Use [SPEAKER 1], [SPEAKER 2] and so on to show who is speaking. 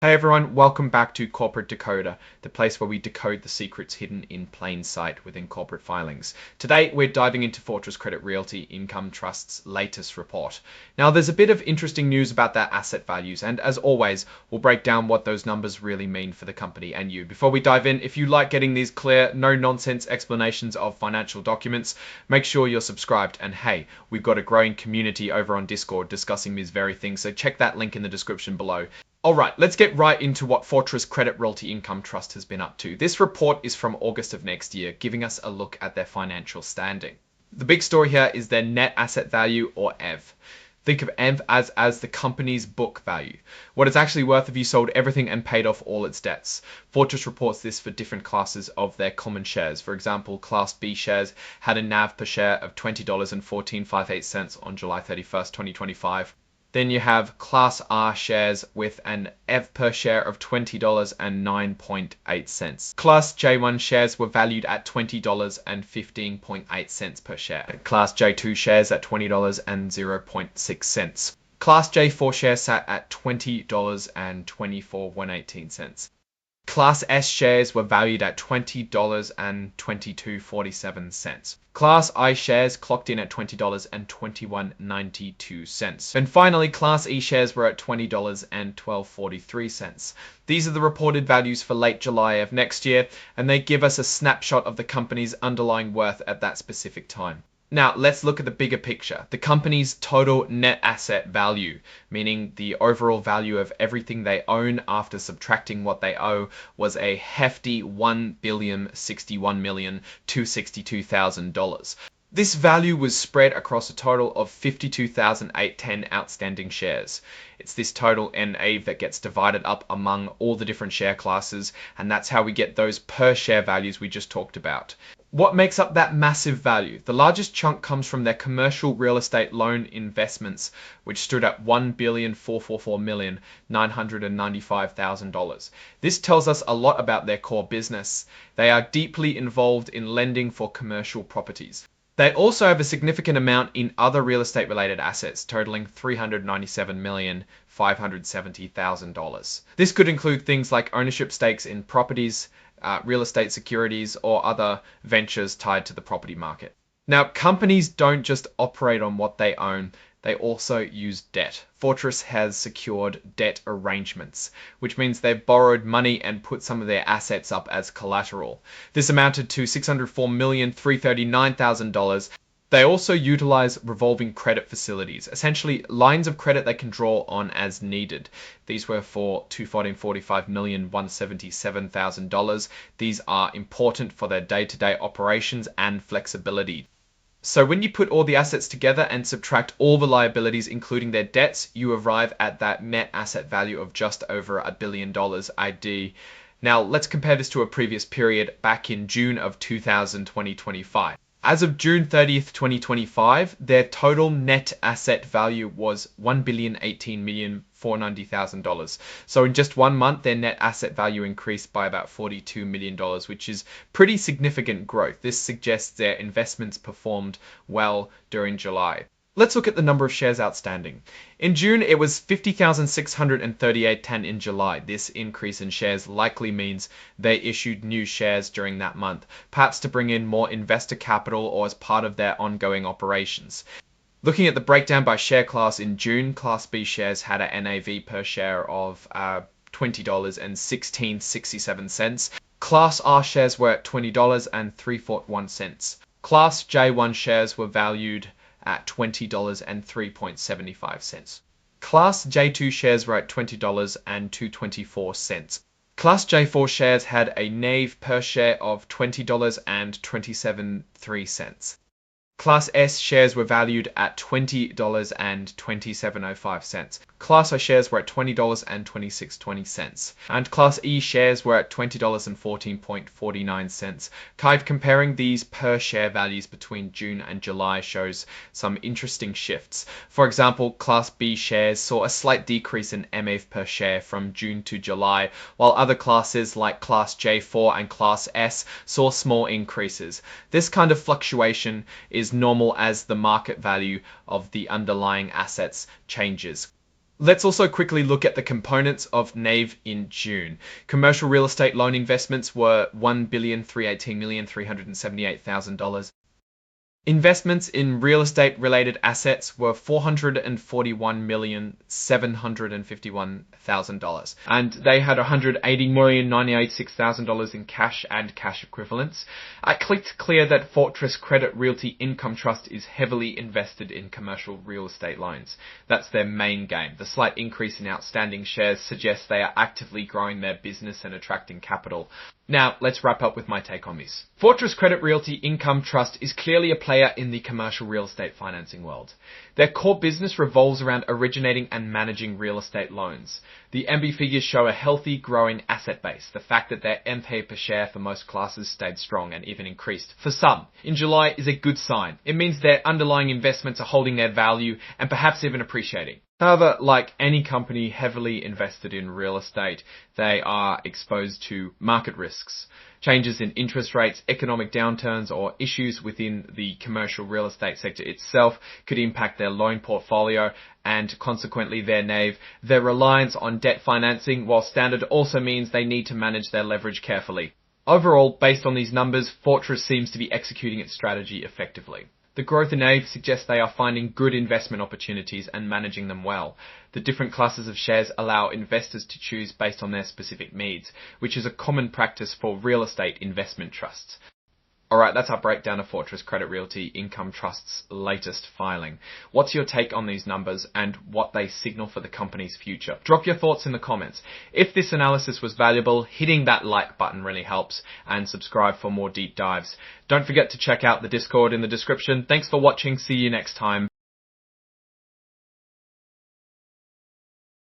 [SPEAKER 1] Hey everyone, welcome back to Corporate Decoder, the place where we decode the secrets hidden in plain sight within corporate filings. Today, we're diving into Fortress Credit Realty Income Trust's latest report. Now, there's a bit of interesting news about their asset values, and as always, we'll break down what those numbers really mean for the company and you. Before we dive in, if you like getting these clear, no-nonsense explanations of financial documents, make sure you're subscribed. And hey, we've got a growing community over on Discord discussing these very things, so check that link in the description below. Alright, let's get right into what Fortress Credit Realty Income Trust has been up to. This report is from August of next year, giving us a look at their financial standing. The big story here is their net asset value, or EV. Think of EV as the company's book value, what it's actually worth if you sold everything and paid off all its debts. Fortress reports this for different classes of their common shares. For example, Class B shares had a NAV per share of $20.1458 on July 31st, 2025. Then you have Class R shares with an EV per share of $20.09. Class J1 shares were valued at $20.15 per share. Class J2 shares at $20.06. Class J4 shares sat at $20.24. Class S shares were valued at $20.2247. Class I shares clocked in at $20.2192. And finally, Class E shares were at $20.1243. These are the reported values for late July of next year, and they give us a snapshot of the company's underlying worth at that specific time. Now, let's look at the bigger picture. The company's total net asset value, meaning the overall value of everything they own after subtracting what they owe, was a hefty $1,061,262,000. This value was spread across a total of 52,810 outstanding shares. It's this total NAV that gets divided up among all the different share classes, and that's how we get those per share values we just talked about. What makes up that massive value? The largest chunk comes from their commercial real estate loan investments, which stood at $1,444,995,000. This tells us a lot about their core business. They are deeply involved in lending for commercial properties. They also have a significant amount in other real estate related assets, totaling $397,570,000. This could include things like ownership stakes in properties, real estate securities, or other ventures tied to the property market. Now, companies don't just operate on what they own, they also use debt. Fortress has secured debt arrangements, which means they've borrowed money and put some of their assets up as collateral. This amounted to $604,339,000. They also utilize revolving credit facilities, essentially lines of credit they can draw on as needed. These were for $214,177,000. These are important for their day-to-day operations and flexibility. So when you put all the assets together and subtract all the liabilities, including their debts, you arrive at that net asset value of just over $1 billion ID. Now let's compare this to a previous period back in June of 2025. As of June 30th, 2025, their total net asset value was $1,018,490,000. So in just 1 month, their net asset value increased by about $42 million, which is pretty significant growth. This suggests their investments performed well during July. Let's look at the number of shares outstanding. In June, it was 50,638.10 in July. This increase in shares likely means they issued new shares during that month, perhaps to bring in more investor capital or as part of their ongoing operations. Looking at the breakdown by share class in June, Class B shares had a NAV per share of $20.1667. Class R shares were at $20.341. Class J1 shares were valued at $20.0375. Class J2 shares were at $20.224. Class J4 shares had a NAV per share of $20.273. Class S shares were valued at $20.2705. Class I shares were at $20.2620. And Class E shares were at $20.1449. Kind of comparing these per share values between June and July shows some interesting shifts. For example, Class B shares saw a slight decrease in NAV per share from June to July, while other classes like Class J4 and Class S saw small increases. This kind of fluctuation is normal as the market value of the underlying assets changes. Let's also quickly look at the components of NAV in June. Commercial real estate loan investments were $1,318,378,000. Investments in real estate related assets were $441,751,000, and they had $180,986,000 in cash and cash equivalents. I clicked clear that Fortress Credit Realty Income Trust is heavily invested in commercial real estate loans. That's their main game. The slight increase in outstanding shares suggests they are actively growing their business and attracting capital. Now, let's wrap up with my take on this. Fortress Credit Realty Income Trust is clearly a player in the commercial real estate financing world. Their core business revolves around originating and managing real estate loans. The MB figures show a healthy, growing asset base. The fact that their MP per share for most classes stayed strong and even increased for some in July is a good sign. It means their underlying investments are holding their value and perhaps even appreciating. However, like any company heavily invested in real estate, they are exposed to market risks. Changes in interest rates, economic downturns, or issues within the commercial real estate sector itself could impact their loan portfolio and consequently their NAV. Their reliance on debt financing, while standard, also means they need to manage their leverage carefully. Overall, based on these numbers, Fortress seems to be executing its strategy effectively. The growth in NAV suggests they are finding good investment opportunities and managing them well. The different classes of shares allow investors to choose based on their specific needs, which is a common practice for real estate investment trusts. Alright, that's our breakdown of Fortress Credit Realty Income Trust's latest filing. What's your take on these numbers and what they signal for the company's future? Drop your thoughts in the comments. If this analysis was valuable, hitting that like button really helps, and subscribe for more deep dives. Don't forget to check out the Discord in the description. Thanks for watching. See you next time.